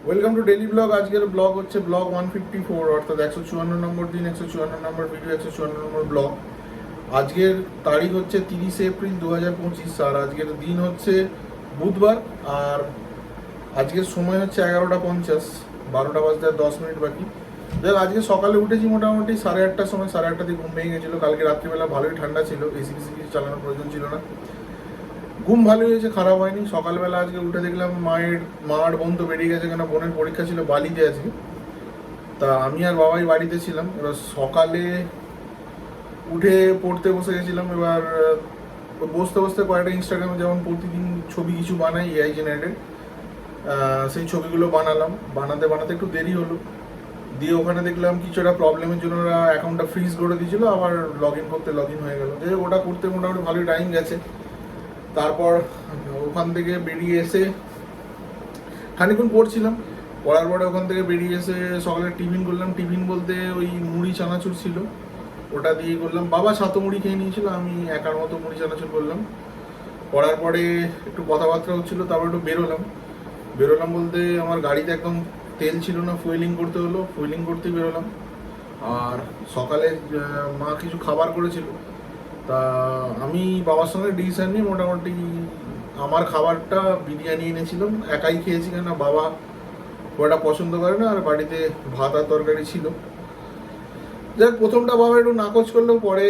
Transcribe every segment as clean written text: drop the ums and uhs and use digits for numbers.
Welcome to daily blog. আজকের blog হচ্ছে blog 154, অর্থাৎ 154 নম্বর দিন, 154 নম্বর ভিডিও, 154 নম্বর ব্লগ। আজকের তারিখ হচ্ছে 30 এপ্রিল 2025, আর আজকের দিন হচ্ছে বুধবার। আর আজকের সময় হচ্ছে 11:50, 12টা বাজতে আর 10 মিনিট বাকি। দেখ, আজকে সকালে উঠেছি মোটামুটি 8:30টার সময়, 8:30 দিয়ে ঘুম ভেঙে গেছিলো। কালকে রাত্রিবেলা ভালোই ঠান্ডা ছিল, এসি ফেসি কিছু চালানোর প্রয়োজন ছিল না। ঘুম ভালোই হয়েছে, খারাপ হয়নি। সকালবেলা আজকে উঠে দেখলাম মার বোন তো বেরিয়ে গেছে, কেন বোনের পরীক্ষা ছিল বালিতে আজকে। তা আমি আর বাবাই বাড়িতে ছিলাম। এবার সকালে উঠে পড়তে বসে গেছিলাম। এবার বসতে বসতে কয়েকটা ইনস্টাগ্রামে যেমন প্রতিদিন ছবি কিছু বানাই এআই জেনারেটেড, সেই ছবিগুলো বানাতে বানাতে একটু দেরি হলো। দিয়ে ওখানে দেখলাম কিছু একটা প্রবলেমের জন্য ওরা অ্যাকাউন্টটা ফ্রিজ করে দিয়েছিল, আবার লগ ইন হয়ে গেল। যে ওটা করতে মোটামুটি ভালোই টাইম গেছে। তারপর ওখান থেকে বেরিয়ে এসে খানিক্ষণ পড়ছিলাম। পড়ার পরে ওখান থেকে বেরিয়ে এসে সকালে টিফিন করলাম। টিফিন বলতে ওই মুড়ি চানাচুর ছিল, ওটা দিয়ে করলাম। বাবা সাতো মুড়ি খেয়ে নিয়েছিল, আমি একার মতো মুড়ি চানাচুর করলাম। পড়ার পরে একটু কথাবার্তা হচ্ছিলো, তারপর একটু বেরোলাম বলতে আমার গাড়িতে একদম তেল ছিল না, ফুয়েলিং করতে হলো, ফুয়েলিং করতে বেরোলাম। আর সকালে মা কিছু খাবার করেছিল, তা আমি বাবার সঙ্গে ডিসিশন নিয়ে মোটামুটি আমার খাবারটা বিরিয়ানি এনেছিলাম, একাই খেয়েছি, কেন বাবা ওটা পছন্দ করে না, আর বাড়িতে ভাত আর তরকারি ছিল। যাক, প্রথমটা বাবা একটু নাকচ করলেও পরে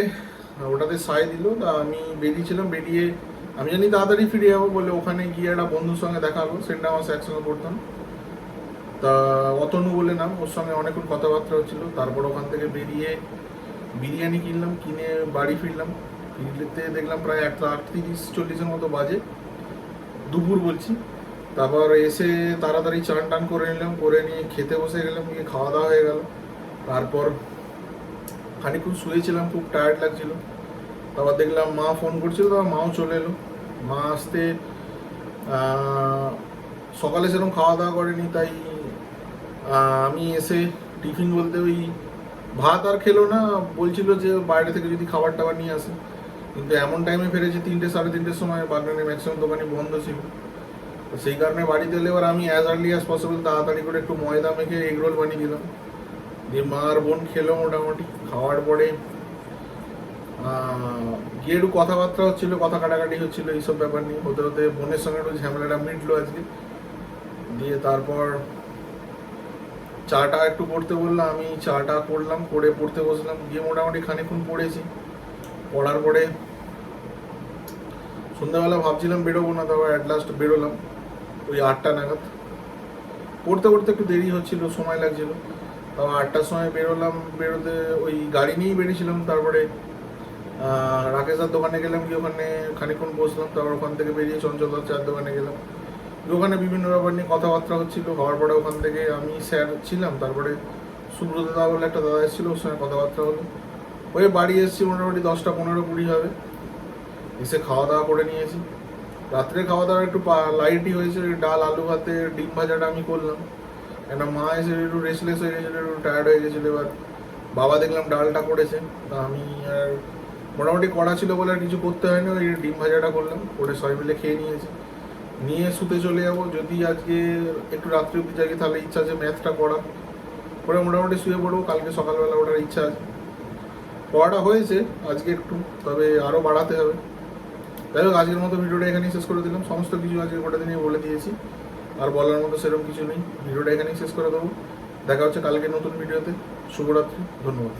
ওটাতে সায় দিল। তা আমি বেরিয়েছিলাম, বেরিয়ে আমি জানি তাড়াতাড়ি ফিরে যাবো বলে ওখানে গিয়ে একটা বন্ধুর সঙ্গে দেখা হলো। সেটা আমার একসঙ্গে পড়তাম, তা অতনু বলে নাম, ওর সঙ্গে অনেকক্ষণ কথাবার্তা হচ্ছিলো। তারপর ওখান থেকে বেরিয়ে বিরিয়ানি কিনলাম, কিনে বাড়ি ফিরলাম। ফিরতে দেখলাম প্রায় 1:30-1:40 মতো বাজে, দুপুর বলছি। তারপর এসে তাড়াতাড়ি চান টান করে নিলাম, করে নিয়ে খেতে বসে গেলাম, গিয়ে খাওয়া দাওয়া হয়ে গেল। তারপর খানিকক্ষণ শুয়েছিলাম, খুব টায়ার্ড লাগছিল। তারপর দেখলাম মা ফোন করছিল, তারপর মাও চলে এলো। মা আসতে সকালে সেরকম খাওয়া দাওয়া করেনি, তাই আমি এসে টিফিন বলতে ওই ভাত আর খেলো না, বলছিল যে বাইরে থেকে যদি খাবার টাবার নিয়ে আসে। কিন্তু এমন টাইমে ফিরেছে 3-3:30 সময়, বাগানে ম্যাক্সিমাম দোকানই বন্ধ ছিল। তো সেই কারণে বাড়িতে এলে এবার আমি অ্যাজ আর্লি অ্যাজ পসিবল তাড়াতাড়ি করে একটু ময়দা মেখে এগ রোল বানিয়ে দিলাম। দিয়ে মা আর বোন খেলো মোটামুটি। খাওয়ার পরে গিয়ে একটু কথাবার্তা হচ্ছিলো, কথা কাটাকাটি হচ্ছিলো এইসব ব্যাপার নিয়ে। হতে হতে বোনের সঙ্গে একটু ঝামেলাটা মিটলো আজকে। দিয়ে তারপর চাটা একটু পড়তে বললাম, আমি চাটা করলাম, করে পড়তে বসলাম। গিয়ে মোটামুটি খানিক্ষণ পড়েছি। পড়ার পরে সন্ধ্যাবেলা ভাবছিলাম বেরোবো না, তারপর অ্যাট লাস্ট বেরোলাম ওই 8টা নাগাদ। পড়তে পড়তে একটু দেরি হচ্ছিলো, সময় লাগছিলো। তারপর 8টার সময় বেরোলাম। বেরোতে ওই গাড়ি নিয়েই বেরিয়েছিলাম। তারপরে রাকেশের দোকানে গেলাম, গিয়ে ওখানে খানিক্ষণ বসলাম। তারপর ওখান থেকে বেরিয়ে চঞ্চল চার দোকানে গেলাম, ওখানে বিভিন্ন ব্যাপার নিয়ে কথাবার্তা হচ্ছিল। হওয়ার পরে ওখান থেকে আমি স্যার ছিলাম, তারপরে সুব্রত দাদা বলে একটা দাদা এসেছিলো, ওর সঙ্গে কথাবার্তা হলো। ওই বাড়ি এসেছি মোটামুটি 10টা 15-20 হবে। এসে খাওয়া দাওয়া করে নিয়েছি। রাত্রে খাওয়া দাওয়া একটু লাইটই হয়েছে, ডাল আলু ভাতে ডিম ভাজাটা আমি করলাম। একটা মা এসে একটু রেস্টলেস হয়ে গেছিলো, একটু টায়ার্ড হয়ে গেছিলো। এবার বাবা দেখলাম ডালটা করেছে, তা আমি আর মোটামুটি করা ছিল বলে আর কিছু করতে হয়নি, ওই ডিম ভাজাটা করলাম, করে সবাই মিলে খেয়ে নিয়েছি। নিয়ে শুতে চলে যাবো। যদি আজকে একটু রাত্রে অব্দি জাগি তাহলে ইচ্ছা আছে ম্যাথটা করে মোটামুটি শুয়ে পড়বো। কালকে সকালবেলা ওঠার ইচ্ছা আছে। পড়াটা হয়েছে আজকে একটু, তবে আরও বাড়াতে হবে। যাই হোক, আজকের মতো ভিডিওটা এখানেই শেষ করে দিলাম। সমস্ত কিছু আজকে গোটা দিনে বলে দিয়েছি, আর বলার মতো সেরকম কিছু নেই। ভিডিওটা এখানেই শেষ করে দেবো। দেখা হচ্ছে কালকে নতুন ভিডিওতে। শুভরাত্রি, ধন্যবাদ।